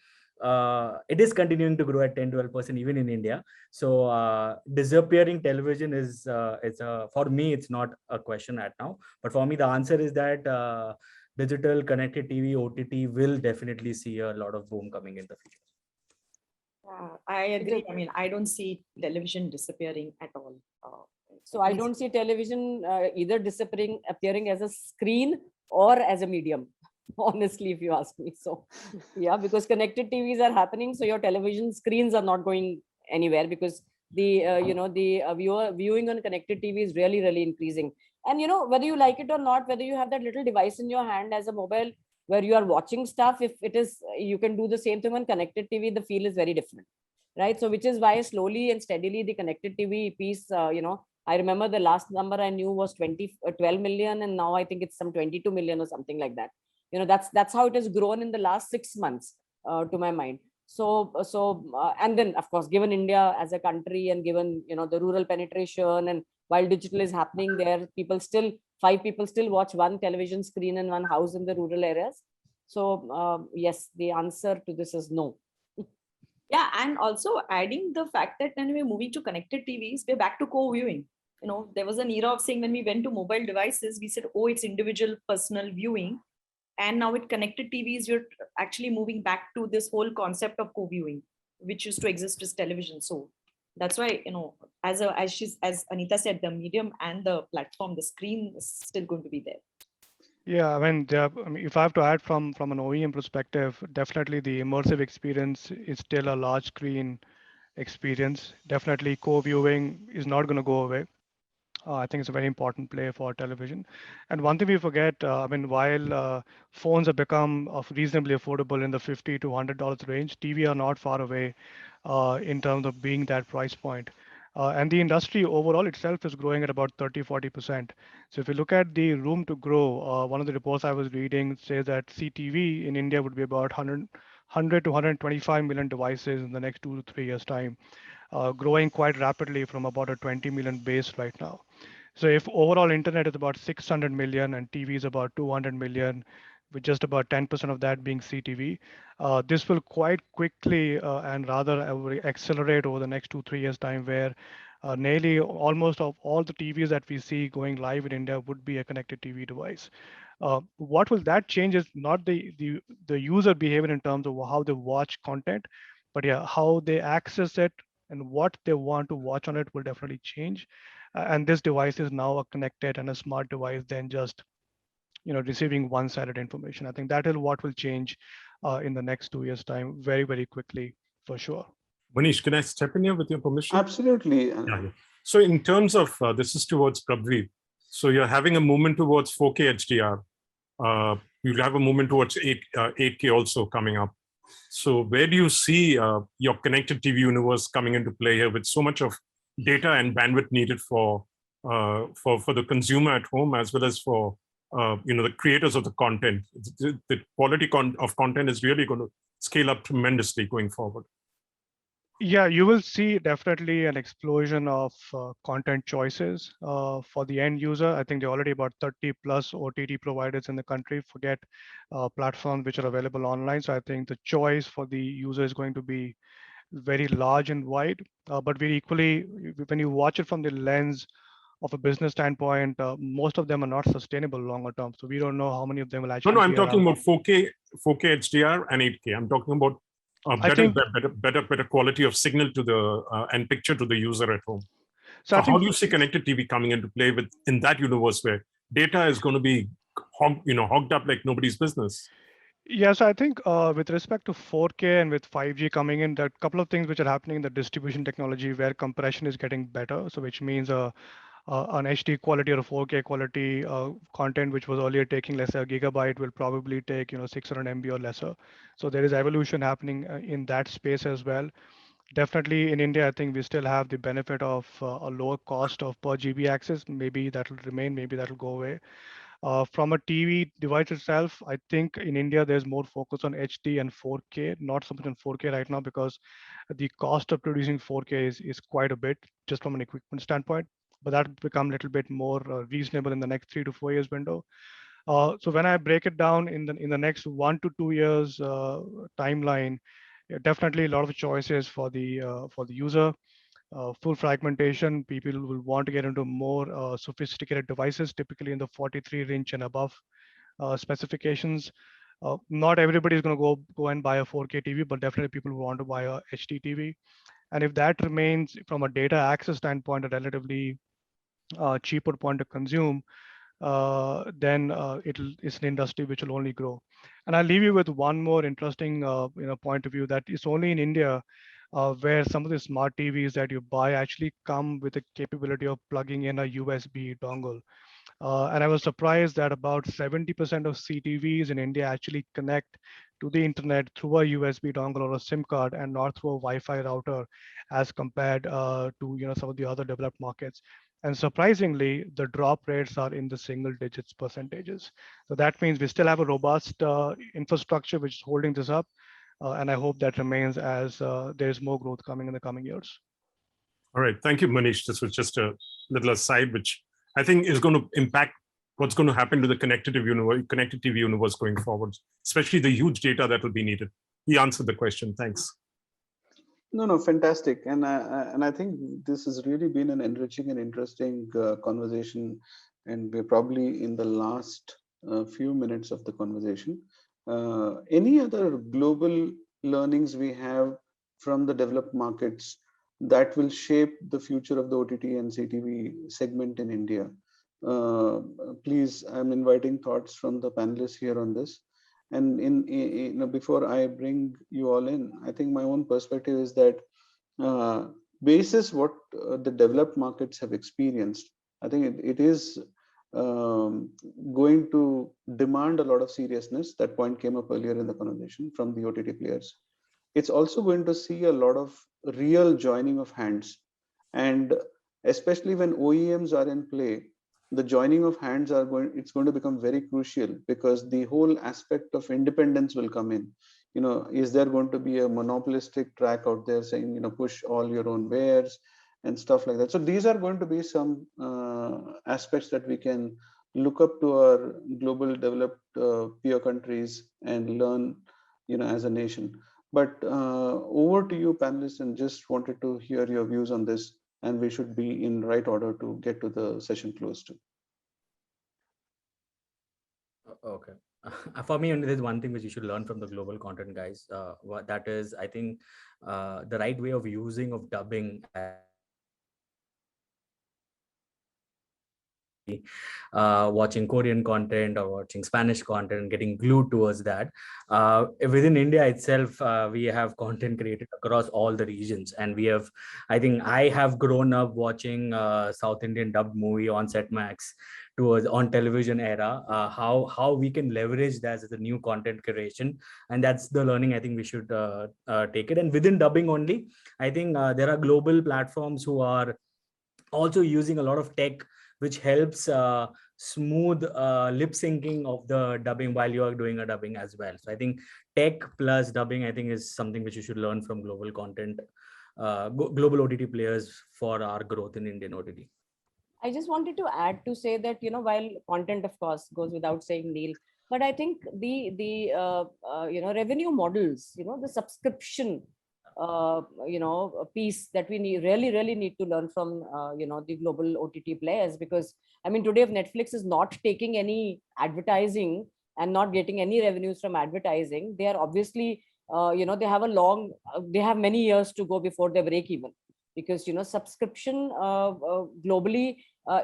it is continuing to grow at 10-12% even in India. So disappearing television is for me, it's not a question at now. But for me, the answer is that digital connected TV, OTT will definitely see a lot of boom coming in the future. I agree. I mean, I don't see television disappearing at all. So I don't see television either disappearing, appearing as a screen or as a medium. Honestly, if you ask me. So yeah, because connected TVs are happening, so your television screens are not going anywhere, because the viewing on connected TV is really, really increasing. And whether you like it or not, whether you have that little device in your hand as a mobile where you are watching stuff, if it is, you can do the same thing on connected TV, the feel is very different, right? So which is why slowly and steadily the connected TV piece, I remember the last number I knew was 12 million, and now I think it's some 22 million or something like that. That's how it has grown in the last 6 months, to my mind. So and then of course, given India as a country, and given the rural penetration, and while digital is happening there, 5 people still watch one television screen in one house in the rural areas. So yes, the answer to this is no. Yeah, and also adding the fact that when we're moving to connected TVs, we're back to co-viewing. There was an era of saying when we went to mobile devices, we said, oh, it's individual personal viewing. And now with connected TVs, you're actually moving back to this whole concept of co-viewing, which used to exist as television. So that's why, as Anita said, the medium and the platform, the screen is still going to be there. Yeah, I mean, if I have to add from an OEM perspective, definitely the immersive experience is still a large screen experience. Definitely co-viewing is not going to go away. I think it's a very important play for television. And one thing we forget, while phones have become reasonably affordable in the $50 to $100 range, TV are not far away in terms of being that price point. And the industry overall itself is growing at about 30-40%. So if you look at the room to grow, one of the reports I was reading says that CTV in India would be about 100 to 125 million devices in the next 2 to 3 years' time. Growing quite rapidly from about a 20 million base right now. So if overall internet is about 600 million and TV is about 200 million, with just about 10% of that being CTV, this will quite quickly and rather accelerate over the next 2-3 years time, where nearly almost of all the TVs that we see going live in India would be a connected TV device. What will that change is not the user behavior in terms of how they watch content, but yeah, how they access it and what they want to watch on it will definitely change. And this device is now a connected and a smart device than just receiving one-sided information. I think that is what will change in the next 2 years' time very, very quickly, for sure. Manish, can I step in here with your permission? Absolutely. Yeah. So in terms of, this is towards Prabhvir. So you're having a movement towards 4K HDR. You'll have a movement towards 8K also coming up. So where do you see your connected TV universe coming into play here, with so much of data and bandwidth needed for the consumer at home, as well as for the creators of the content? The quality of content is really going to scale up tremendously going forward. Yeah, you will see definitely an explosion of content choices for the end user. I think there are already about 30 plus OTT providers in the country. Forget platforms which are available online. So I think the choice for the user is going to be very large and wide, but we're equally, when you watch it from the lens of a business standpoint, most of them are not sustainable longer term. So we don't know how many of them will No, actually no, I'm be talking around. about 4K HDR and 8K. I'm talking about I think, better quality of signal to the and picture to the user at home. so So I how think, do you see connected TV coming into play with in that universe where data is going to be hogged up like nobody's business? yes, I think with respect to 4K and with 5G coming in, there are a couple of things which are happening in the distribution technology where compression is getting better. So which means an HD quality or a 4K quality content, which was earlier taking let's say a gigabyte, will probably take 600 MB or lesser. So there is evolution happening in that space as well. Definitely in India, I think we still have the benefit of a lower cost of per GB access. Maybe that will remain, maybe that will go away. From a TV device itself, I think in India there's more focus on HD and 4K, not so much on 4K right now because the cost of producing 4K is quite a bit just from an equipment standpoint. But that will become a little bit more reasonable in the next 3 to 4 years window. So when I break it down in the next 1 to 2 years timeline, definitely a lot of choices for the user. Full fragmentation, people will want to get into more sophisticated devices, typically in the 43-inch and above specifications. Not everybody is going to go and buy a 4K TV, but definitely people will want to buy a HD TV. And if that remains from a data access standpoint a relatively cheaper point to consume, then it's an industry which will only grow. And I'll leave you with one more interesting point of view, that it's only in India where some of the smart TVs that you buy actually come with the capability of plugging in a USB dongle. And I was surprised that about 70% of CTVs in India actually connect to the internet through a USB dongle or a SIM card and not through a Wi-Fi router, as compared to some of the other developed markets. And surprisingly, the drop rates are in the single digits percentages. So that means we still have a robust infrastructure which is holding this up. And I hope that remains as there's more growth coming in the coming years. All right. Thank you, Manish. This was just a little aside, which I think is going to impact what's going to happen to the connected TV universe going forward, especially the huge data that will be needed. He answered the question. Thanks. No, fantastic. And I think this has really been an enriching and interesting conversation. And we're probably in the last few minutes of the conversation. Any other global learnings we have from the developed markets that will shape the future of the OTT and CTV segment in India? Please, I'm inviting thoughts from the panelists here on this. And before I bring you all in, I think my own perspective is that basis what the developed markets have experienced, I think it is going to demand a lot of seriousness. That point came up earlier in the conversation from the OTT players. It's also going to see a lot of real joining of hands, and especially when OEMs are in play, the joining of hands it's going to become very crucial, because the whole aspect of independence will come in. Is there going to be a monopolistic track out there saying, push all your own wares and stuff like that? So these are going to be some aspects that we can look up to our global developed peer countries and learn, as a nation. But over to you, panelists, and just wanted to hear your views on this. And we should be in right order to get to the session close to. Okay. For me, only there's one thing which you should learn from the global content guys. That is, I think, the right way of using of dubbing. Watching Korean content or watching Spanish content and getting glued towards that. Within India itself, we have content created across all the regions, and I think I have grown up watching South Indian dubbed movie on Setmax on television era. How we can leverage that as a new content creation, and that's the learning I think we should take it. And within dubbing only, I think there are global platforms who are also using a lot of tech which helps smooth lip syncing of the dubbing while you are doing a dubbing as well. So I think tech plus dubbing, I think, is something which you should learn from global content, global OTT players for our growth in Indian OTT. I just wanted to add to say that, while content, of course, goes without saying, Neel, but I think the revenue models, the subscription a piece that we really need to learn from, the global OTT players. Because I mean, today if Netflix is not taking any advertising and not getting any revenues from advertising, they are obviously, they have many years to go before they break even. Because, subscription globally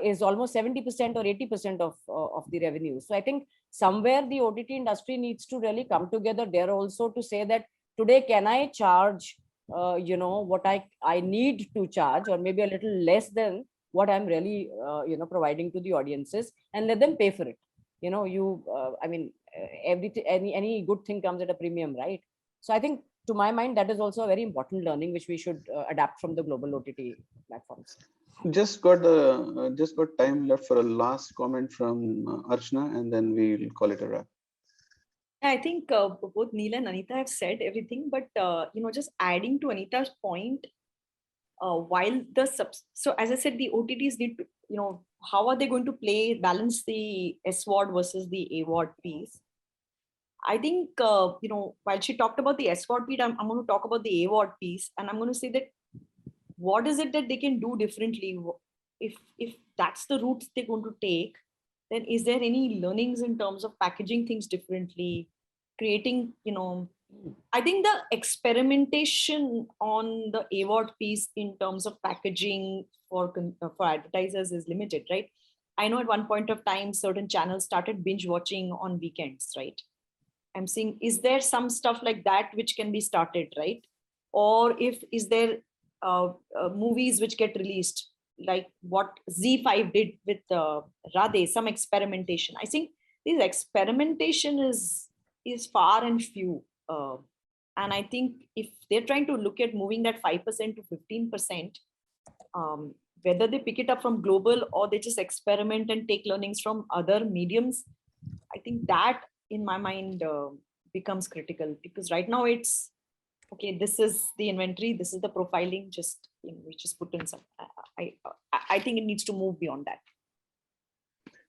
is almost 70% or 80% of the revenue. So I think somewhere the OTT industry needs to really come together there also to say that today, can I charge, what I need to charge, or maybe a little less than what I'm really, providing to the audiences, and let them pay for it. Any good thing comes at a premium, right? So I think, to my mind, that is also a very important learning which we should adapt from the global OTT platforms. Just got time left for a last comment from Archana, and then we'll call it a wrap. I think both Neel and Anita have said everything, but just adding to Anita's point, while so as I said, the OTTs need to, how are they going to balance the SVOD versus the AVOD piece? I think, while she talked about the SVOD piece, I'm going to talk about the AVOD piece, and I'm going to say that what is it that they can do differently? If that's the route they're going to take, then is there any learnings in terms of packaging things differently, creating, I think the experimentation on the AVOD piece in terms of packaging for advertisers is limited, right? I know at one point of time, certain channels started binge watching on weekends, right? I'm saying, is there some stuff like that which can be started, right? Or is there movies which get released, like what Z5 did with Radhe, some experimentation. I think this experimentation is far and few. And I think if they're trying to look at moving that 5% to 15%, whether they pick it up from global or they just experiment and take learnings from other mediums, I think that, in my mind, becomes critical. Because right now it's, okay, this is the inventory, this is the profiling, just we just put in some. I think it needs to move beyond that.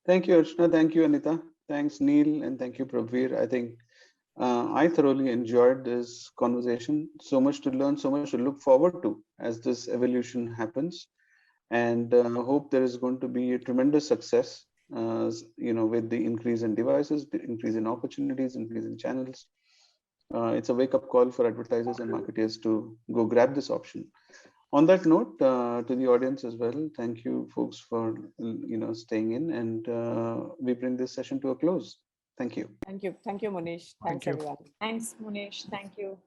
Thank you, Archana. Thank you, Anita. Thanks, Neel, and thank you, Prabhvir. I think I thoroughly enjoyed this conversation. So much to learn, so much to look forward to as this evolution happens. And I hope there is going to be a tremendous success, with the increase in devices, the increase in opportunities, increase in channels. It's a wake-up call for advertisers and marketers to go grab this option. On that note, to the audience as well, thank you folks for staying in, and we bring this session to a close. Thank you. Thank you, Manish. Thanks, everyone. Thanks, Munish. Thank you.